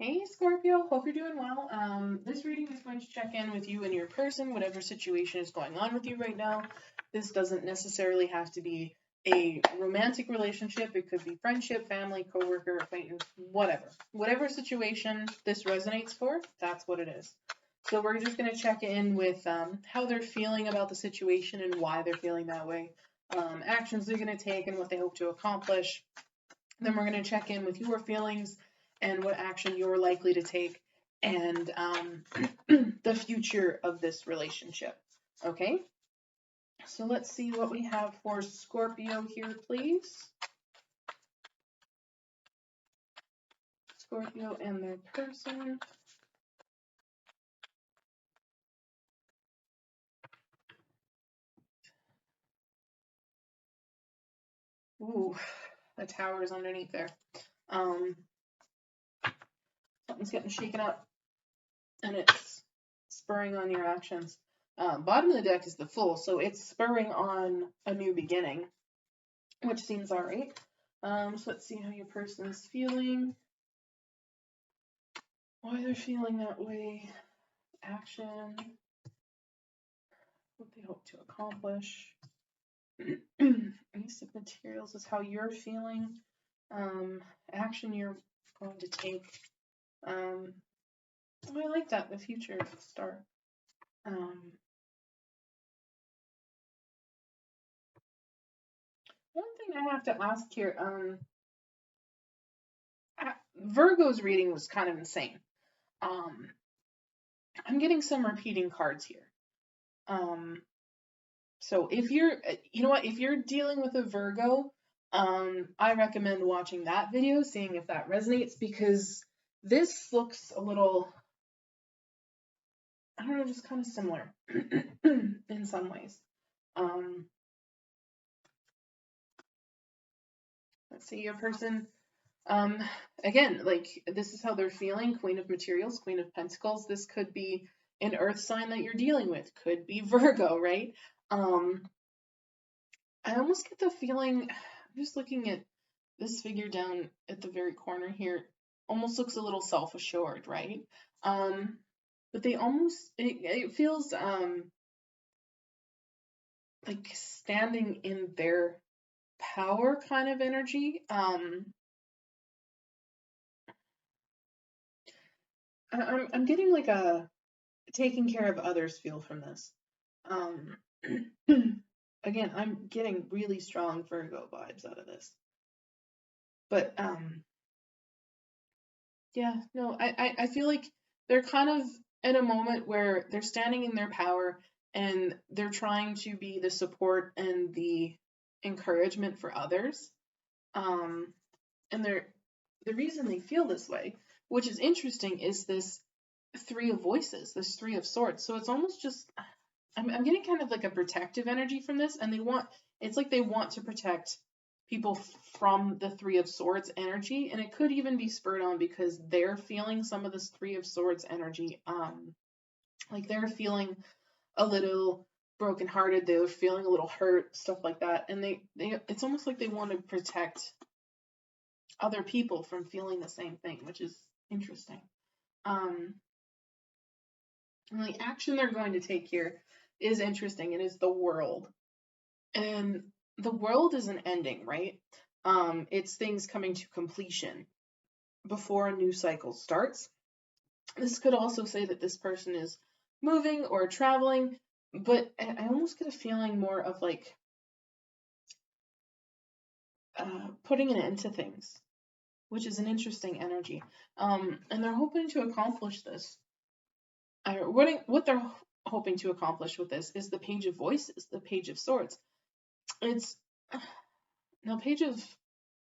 Hey Scorpio, hope you're doing well. This reading is going to check in with you and your person, whatever situation is going on with you right now. This doesn't necessarily have to be a romantic relationship. It could be friendship, family, coworker, acquaintance, whatever. Whatever situation this resonates for, that's what it is. So we're just going to check in with how they're feeling about the situation and why they're feeling that way, actions they're going to take and what they hope to accomplish. Then we're going to check in with your feelings and what action you're likely to take and the future of this relationship. Okay, so let's see what we have for Scorpio here, please. Scorpio and their person. Ooh, the tower is underneath there. Something's getting shaken up and it's spurring on your actions. Bottom of the deck is the Fool, so it's spurring on a new beginning, which seems all right. So let's see how your person is feeling, why they're feeling that way, action, what they hope to accomplish. Ace of Materials is how you're feeling, action you're going to take. I like that, the future star. One thing I have to ask here, Virgo's reading was kind of insane. I'm getting some repeating cards here. So if you're, you know what, if you're dealing with a Virgo, I recommend watching that video, seeing if that resonates, because this looks a little, I don't know, just kind of similar in some ways. Let's see, your person, again, like, this is how they're feeling. Queen of Materials, Queen of Pentacles. This could be an earth sign that you're dealing with. Could be Virgo, right? I almost get the feeling, I'm just looking at this figure down at the very corner here, almost looks a little self-assured, right? But they almost, it feels like standing in their power kind of energy. I'm getting like a taking care of others feel from this. Again, I'm getting really strong Virgo vibes out of this. But yeah, no, I feel like they're kind of in a moment where they're standing in their power and they're trying to be the support and the encouragement for others. And the reason they feel this way, which is interesting, is this Three of Voices, this Three of Swords. So it's almost just, I'm getting kind of like a protective energy from this, and it's like they want to protect people from the Three of Swords energy, and it could even be spurred on because they're feeling some of this Three of Swords energy. Like they're feeling a little brokenhearted, they're feeling a little hurt, stuff like that, and they it's almost like they want to protect other people from feeling the same thing, which is interesting. And the action they're going to take here is interesting. It is the World. And the World is an ending, right? It's things coming to completion before a new cycle starts. This could also say that this person is moving or traveling, but I almost get a feeling more of like putting an end to things, which is an interesting energy. And they're hoping to accomplish this. What they're hoping to accomplish with this is the Page of Voices, the Page of Swords. Now, Page of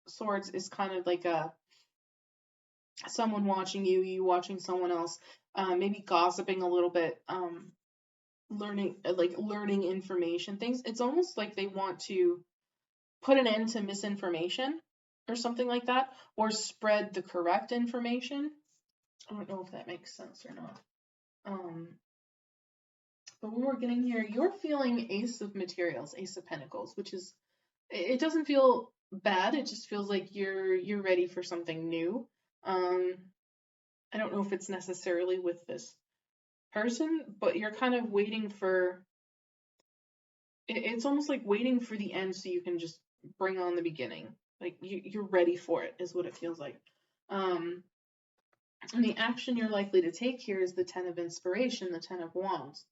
Swords is kind of like someone watching you watching someone else, maybe gossiping a little bit, learning information, things. It's almost like they want to put an end to misinformation or something like that, or spread the correct information. I don't know if that makes sense or not. But when we're getting here, you're feeling Ace of Materials, Ace of Pentacles, which is, it doesn't feel bad. It just feels like you're ready for something new. I don't know if it's necessarily with this person, but you're kind of waiting for, it's almost like waiting for the end so you can just bring on the beginning. Like you're ready for it is what it feels like. And the action you're likely to take here is the 10 of Inspiration, the 10 of Wands.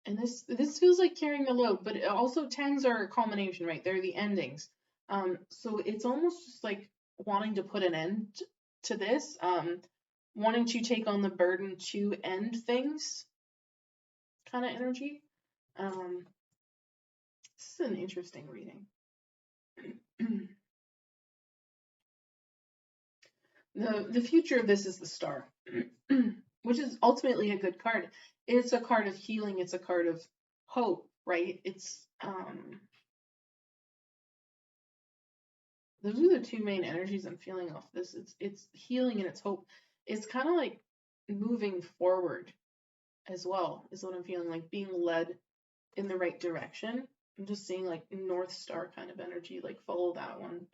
And this feels like carrying the load, but also 10s are a culmination, right? They're the endings. So it's almost just like wanting to put an end to this, wanting to take on the burden to end things kind of energy. This is an interesting reading. The future of this is the Star, which is ultimately a good card. It's a card of healing. It's a card of hope, right? It's those are the two main energies I'm feeling off this. It's healing and it's hope. It's kind of like moving forward as well, is what I'm feeling, like being led in the right direction. I'm just seeing like North Star kind of energy, like follow that one.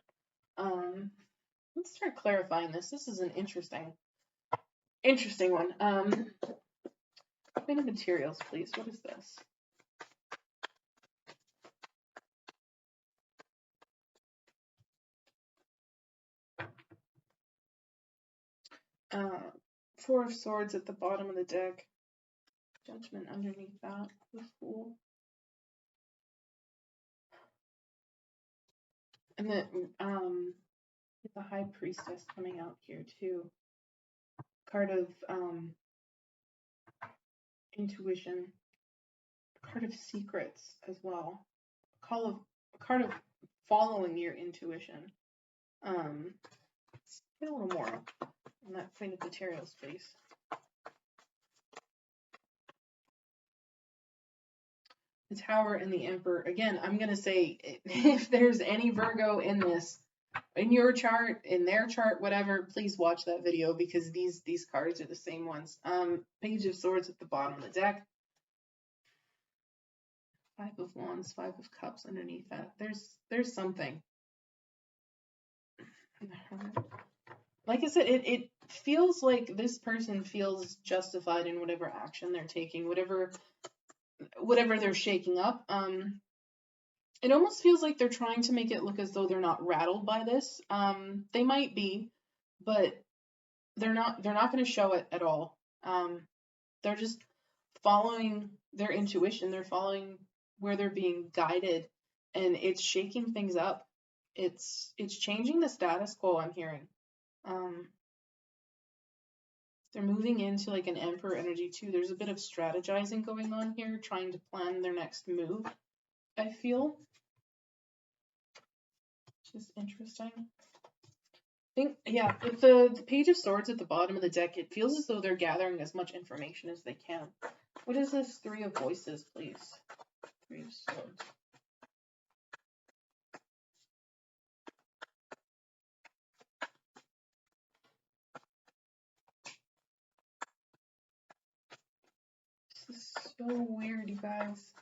Let's start clarifying this. This is an interesting one. Queen of Materials, please. What is this? Four of Swords at the bottom of the deck. Judgment underneath that. The Fool. And then the High Priestess coming out here too. Card of intuition. Card of secrets as well. A card of following your intuition. Let's get a little more on that Queen of Materials, please. The Tower and the Emperor. Again, I'm going to say, if there's any Virgo in this, in your chart, in their chart, whatever, please watch that video because these cards are the same ones. Page of Swords at the bottom of the deck. Five of Wands, Five of Cups underneath that. There's something. Like I said, it feels like this person feels justified in whatever action they're taking, whatever they're shaking up. It almost feels like they're trying to make it look as though they're not rattled by this. They might be, but they're not going to show it at all. They're just following their intuition. They're following where they're being guided, and it's shaking things up. It's changing the status quo, I'm hearing. They're moving into like an Emperor energy too. There's a bit of strategizing going on here, trying to plan their next move, I feel. Which is interesting. Yeah, with the Page of Swords at the bottom of the deck, it feels as though they're gathering as much information as they can. What is this Three of Voices, please? Three of Swords. This is so weird, you guys.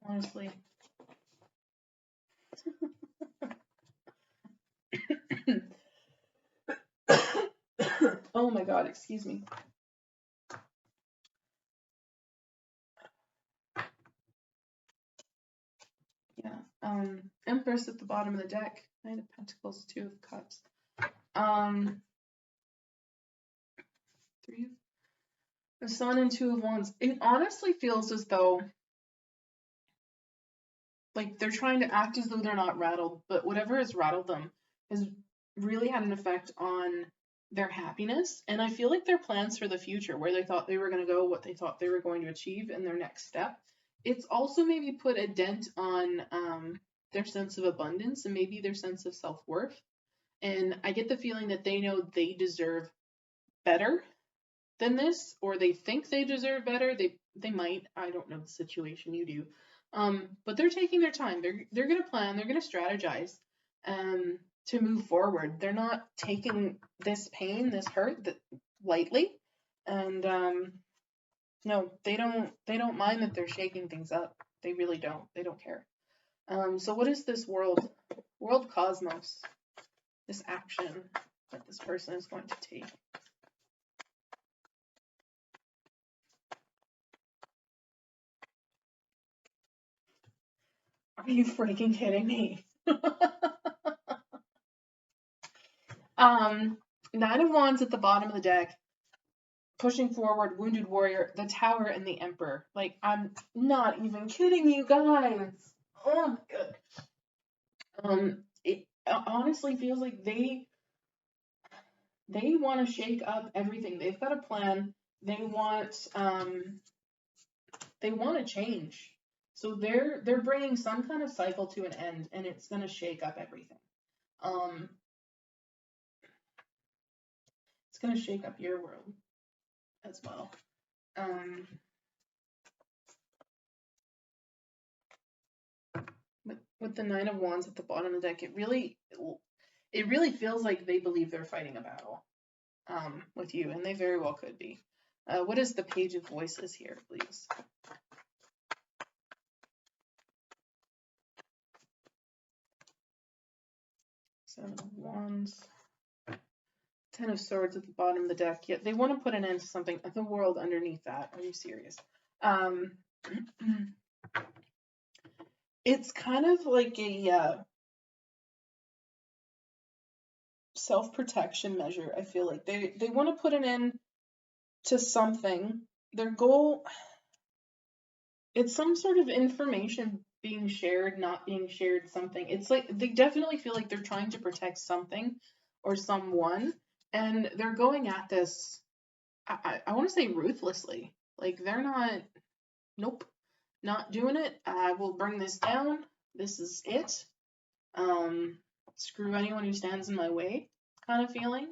Honestly. Oh my god, excuse me. Yeah, Empress at the bottom of the deck. Knight of Pentacles, Two of Cups. Three of the Sun and Two of Wands. It honestly feels as though like they're trying to act as though they're not rattled, but whatever has rattled them has really had an effect on their happiness. And I feel like their plans for the future, where they thought they were going to go, what they thought they were going to achieve in their next step, it's also maybe put a dent on their sense of abundance and maybe their sense of self-worth. And I get the feeling that they know they deserve better than this, or they think they deserve better. They might. I don't know the situation, you do. But they're taking their time. They're going to plan. They're going to strategize to move forward. They're not taking this pain, this hurt lightly. And no, they don't mind that they're shaking things up. They really don't. They don't care. So what is this world cosmos? This action. that this person is going to take. Are you freaking kidding me? Nine of Wands at the bottom of the deck. Pushing forward, Wounded Warrior, the Tower, and the Emperor. Like, I'm not even kidding you guys. Oh my god. It honestly feels like they want to shake up everything. They've got a plan. They want to change. So they're bringing some kind of cycle to an end, and it's going to shake up everything. It's going to shake up your world as well. With the Nine of Wands at the bottom of the deck, it really feels like they believe they're fighting a battle with you, and they very well could be. What is the Page of Voices here, please? Seven of Wands. Ten of Swords at the bottom of the deck. Yeah, they want to put an end to something. The world underneath that. Are you serious? It's kind of like a self-protection measure. I feel like they want to put an end to something. Their goal, it's some sort of information being shared, not being shared, something. It's like they definitely feel like they're trying to protect something or someone, and they're going at this, I want to say ruthlessly. Like, they're not, nope, not doing it. I will bring this down. This is it. Screw anyone who stands in my way kind of feeling.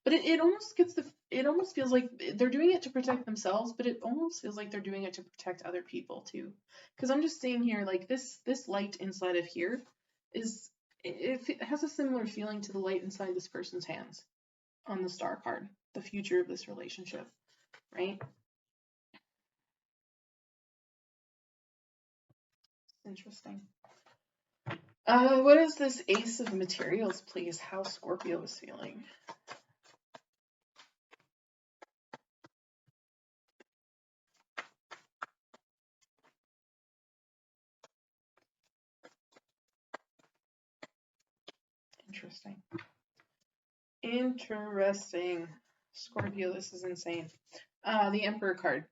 But it almost feels like they're doing it to protect themselves, but it almost feels like they're doing it to protect other people too. Because I'm just seeing here, like, this light inside of here is, it has a similar feeling to the light inside this person's hands on the Star card, the future of this relationship, right? Interesting. What is this Ace of Materials, please? How Scorpio is feeling. Interesting. Scorpio, this is insane. The Emperor card.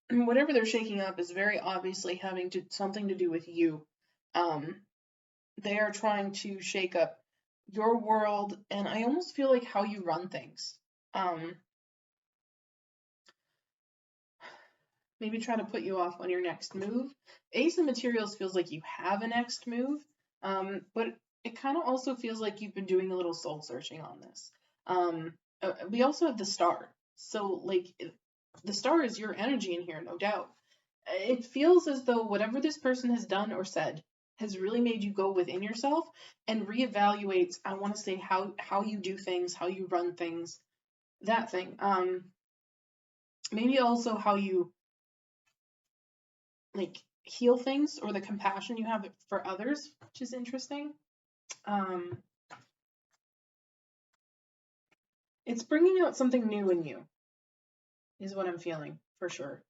Whatever they're shaking up is very obviously having something to do with you. They are trying to shake up your world, and I almost feel like how you run things. Maybe try to put you off on your next move. Ace of Materials feels like you have a next move, but it kind of also feels like you've been doing a little soul searching on this. We also have the Star. So, like, the Star is your energy in here, no doubt. It feels as though whatever this person has done or said has really made you go within yourself and reevaluate, I want to say, how you do things, how you run things, that thing. Maybe also how you, like, heal things, or the compassion you have for others, which is interesting. It's bringing out something new in you, is what I'm feeling, for sure.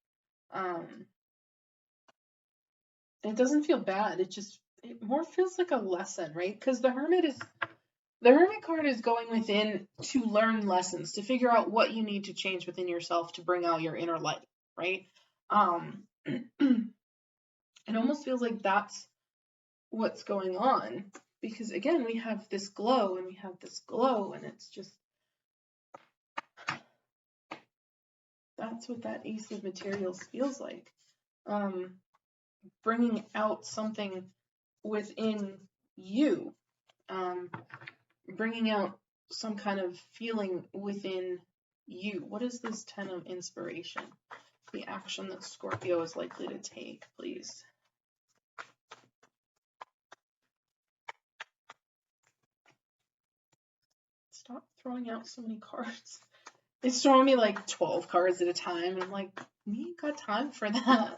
It doesn't feel bad. It more feels like a lesson, right? Because the Hermit card is going within to learn lessons, to figure out what you need to change within yourself to bring out your inner light, right? It almost feels like that's what's going on, because again, we have this glow and we have this glow, and it's just, that's what that Ace of Materials feels like. Bringing out something within you, bringing out some kind of feeling within you. What is this Ten of Inspiration? The action that Scorpio is likely to take, please. Stop throwing out so many cards. It's throwing me like 12 cards at a time, and I'm like, we ain't got time for that.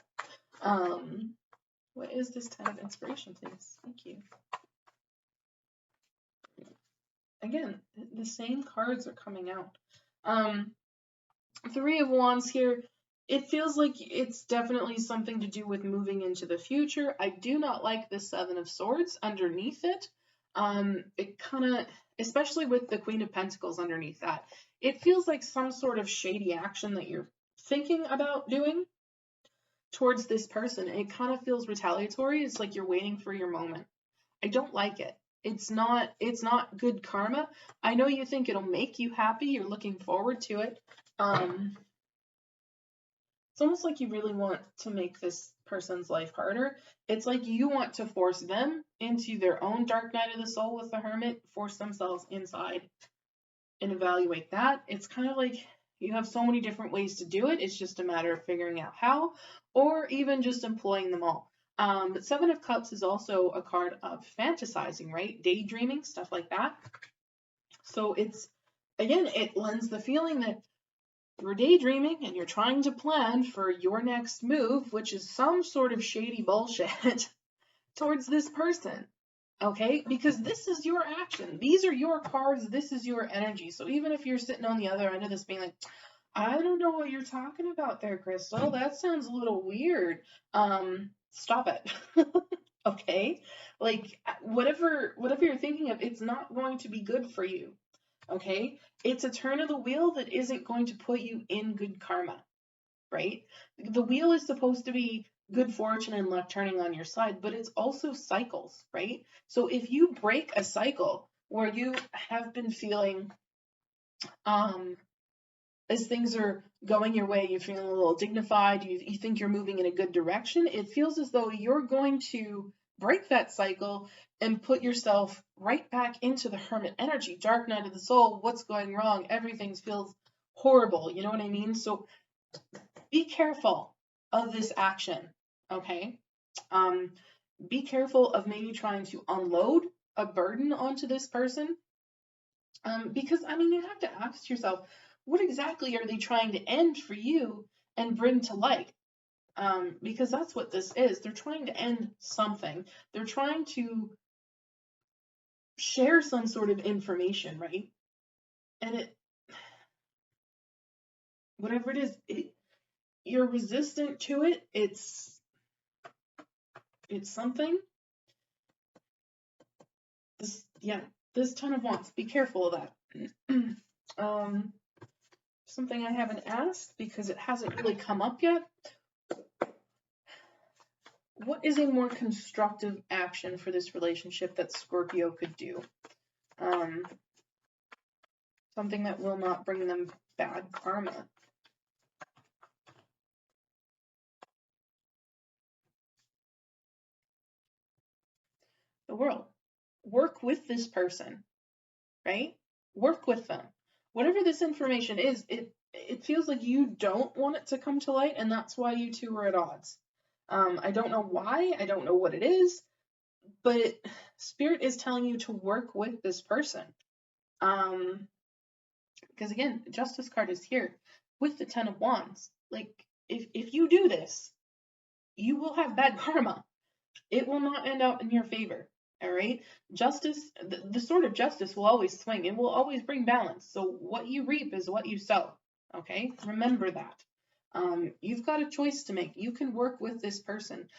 What is this Ten of Inspiration, please? Thank you. again, the same cards are coming out. Three of Wands here. It feels like it's definitely something to do with moving into the future. I do not like the Seven of Swords underneath it. It kind of, especially with the Queen of Pentacles underneath that, it feels like some sort of shady action that you're thinking about doing towards this person. It kind of feels retaliatory. It's like you're waiting for your moment. I don't like it. It's not good karma. I know you think it'll make you happy. You're looking forward to it. It's almost like you really want to make this person's life harder. It's like you want to force them into their own dark night of the soul with the Hermit, force themselves inside and evaluate that. It's kind of like you have so many different ways to do it. It's just a matter of figuring out how, or even just employing them all. But Seven of Cups is also a card of fantasizing, right? Daydreaming, stuff like that. So it's, again, it lends the feeling that you're daydreaming and you're trying to plan for your next move, which is some sort of shady bullshit towards this person. Okay? Because this is your action. These are your cards. This is your energy. So even if you're sitting on the other end of this being like, I don't know what you're talking about there, Crystal. That sounds a little weird. Stop it. Okay? Like, whatever you're thinking of, it's not going to be good for you. Okay? It's a turn of the wheel that isn't going to put you in good karma, right? The wheel is supposed to be good fortune and luck turning on your side, but it's also cycles, right? So if you break a cycle where you have been feeling, as things are going your way, you're feeling a little dignified, you think you're moving in a good direction, it feels as though you're going to break that cycle and put yourself right back into the Hermit energy, dark night of the soul. What's going wrong? Everything feels horrible. You know what I mean? So be careful of this action, okay? Be careful of maybe trying to unload a burden onto this person, because, I mean, you have to ask yourself, what exactly are they trying to end for you and bring to light? Because that's what this is. They're trying to end something. They're trying to share some sort of information, right? And whatever it is, you're resistant to it. It's something. This Ten of Wands. Be careful of that. Something I haven't asked because it hasn't really come up yet. What is a more constructive action for this relationship that Scorpio could do? Something that will not bring them bad karma. The World. Work with this person, right? Work with them. Whatever this information is, it feels like you don't want it to come to light, and that's why you two are at odds. I don't know why. I don't know what it is, but Spirit is telling you to work with this person. Because again, the Justice card is here with the Ten of Wands. Like, if you do this, you will have bad karma. It will not end up in your favor. All right? Justice, the sword of justice will always swing. It will always bring balance. So what you reap is what you sow. Okay? Remember that. You've got a choice to make. You can work with this person.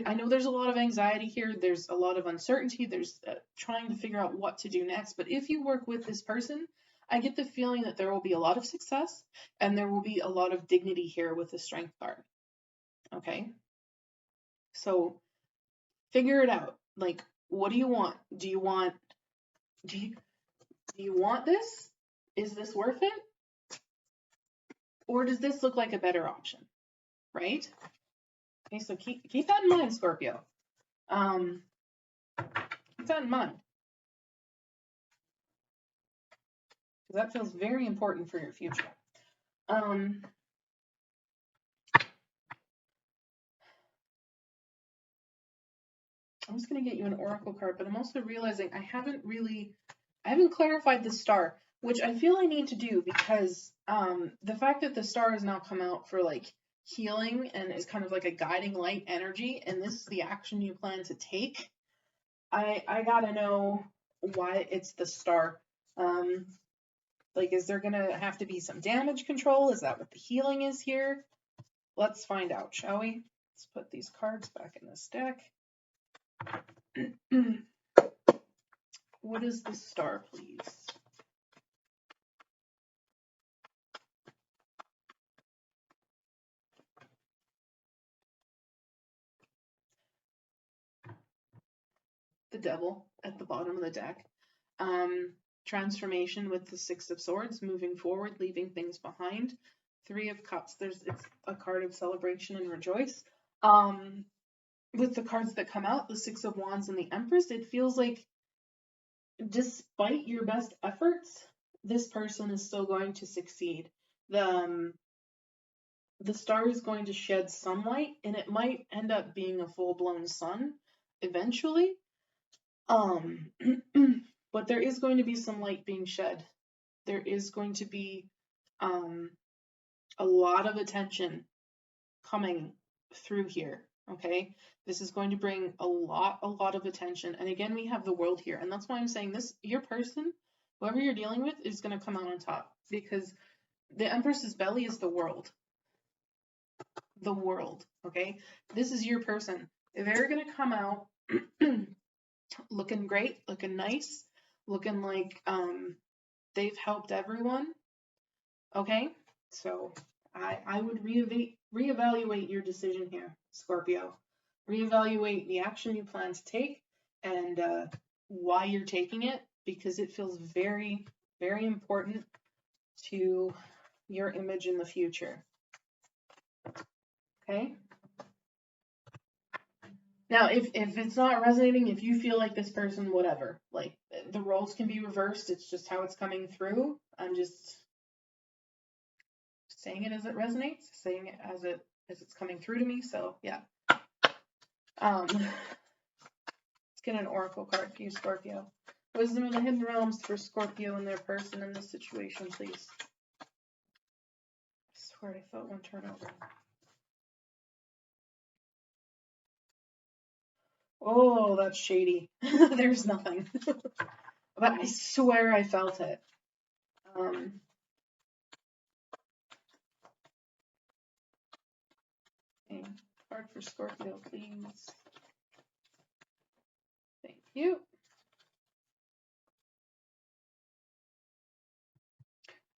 I know there's a lot of anxiety here. There's a lot of uncertainty. There's trying to figure out what to do next. But if you work with this person, I get the feeling that there will be a lot of success and there will be a lot of dignity here with the Strength card. Okay? So figure it out. Like, what do you want? Do you want this? Is this worth it? Or does this look like a better option? Right? Okay, so keep that in mind, Scorpio. Keep that in mind. Because that feels very important for your future. I'm just going to get you an oracle card, but I'm also realizing I haven't clarified the star, which I feel I need to do because the fact that the star has now come out for like healing and is kind of like a guiding light energy, and this is the action you plan to take, I gotta know why it's the star. Like, is there going to have to be some damage control? Is that what the healing is here? Let's find out, shall we? Let's put these cards back in this deck. What is the star, please? The Devil at the bottom of the deck. Transformation with the Six of Swords, moving forward, leaving things behind. Three of Cups, it's a card of celebration and rejoice. With the cards that come out, the Six of Wands and the Empress, it feels like despite your best efforts, this person is still going to succeed. The star is going to shed sunlight, and it might end up being a full-blown sun eventually. But there is going to be some light being shed. There is going to be a lot of attention coming through here, okay? This is going to bring a lot of attention. And again, we have the World here. And that's why I'm saying this, your person, whoever you're dealing with, is going to come out on top. Because the Empress's belly is the world. The world, okay? This is your person. They're going to come out looking great, looking nice, looking like they've helped everyone, okay? So I would reevaluate your decision here, Scorpio. Reevaluate the action you plan to take and why you're taking it, because it feels very, very important to your image in the future. Okay? Now, if it's not resonating, if you feel like this person, whatever, like the roles can be reversed, it's just how it's coming through. I'm just saying it as it resonates, saying it as it's coming through to me. So yeah. Let's get an oracle card for you, Scorpio. Wisdom of the Hidden Realms for Scorpio and their person in this situation, please. I swear I felt one turn over. Oh, that's shady. There's nothing. But I swear I felt it. Okay. Card for Scorpio, please. Thank you.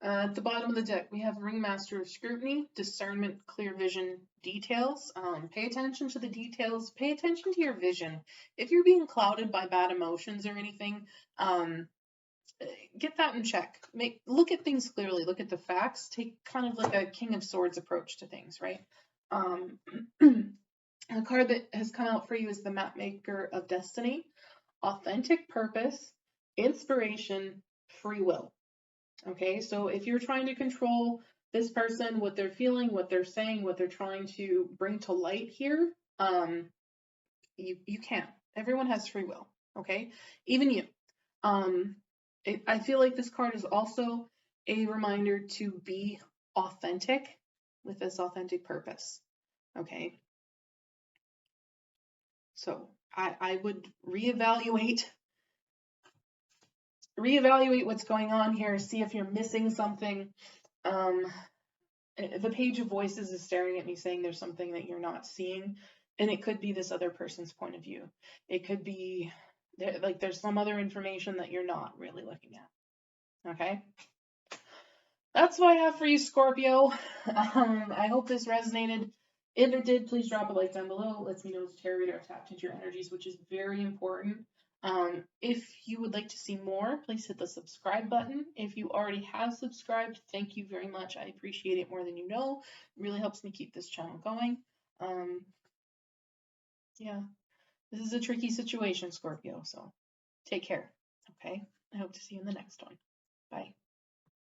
At the bottom of the deck, we have Ringmaster of Scrutiny, Discernment, Clear Vision, Details. Pay attention to the details. Pay attention to your vision. If you're being clouded by bad emotions or anything, get that in check. Look at things clearly. Look at the facts. Take kind of like a King of Swords approach to things, right? The card that has come out for you is the Mapmaker of Destiny, Authentic Purpose, Inspiration, Free Will. Okay, so if you're trying to control this person, what they're feeling, what they're saying, what they're trying to bring to light here, you can't. Everyone has free will, okay? Even you. I feel like this card is also a reminder to be authentic with this authentic purpose, okay? So I would reevaluate what's going on here, see if you're missing something. The Page of Voices is staring at me saying there's something that you're not seeing, and it could be this other person's point of view. It could be there's some other information that you're not really looking at. Okay? That's what I have for you, Scorpio. I hope this resonated. If it did, please drop a like down below. It lets me know as a tarot reader I've tapped into your energies, which is very important. If you would like to see more, please hit the subscribe button. If you already have subscribed, thank you very much. I appreciate it more than you know. It really helps me keep this channel going. Yeah, this is a tricky situation, Scorpio, so take care, okay? I hope to see you in the next one. Bye.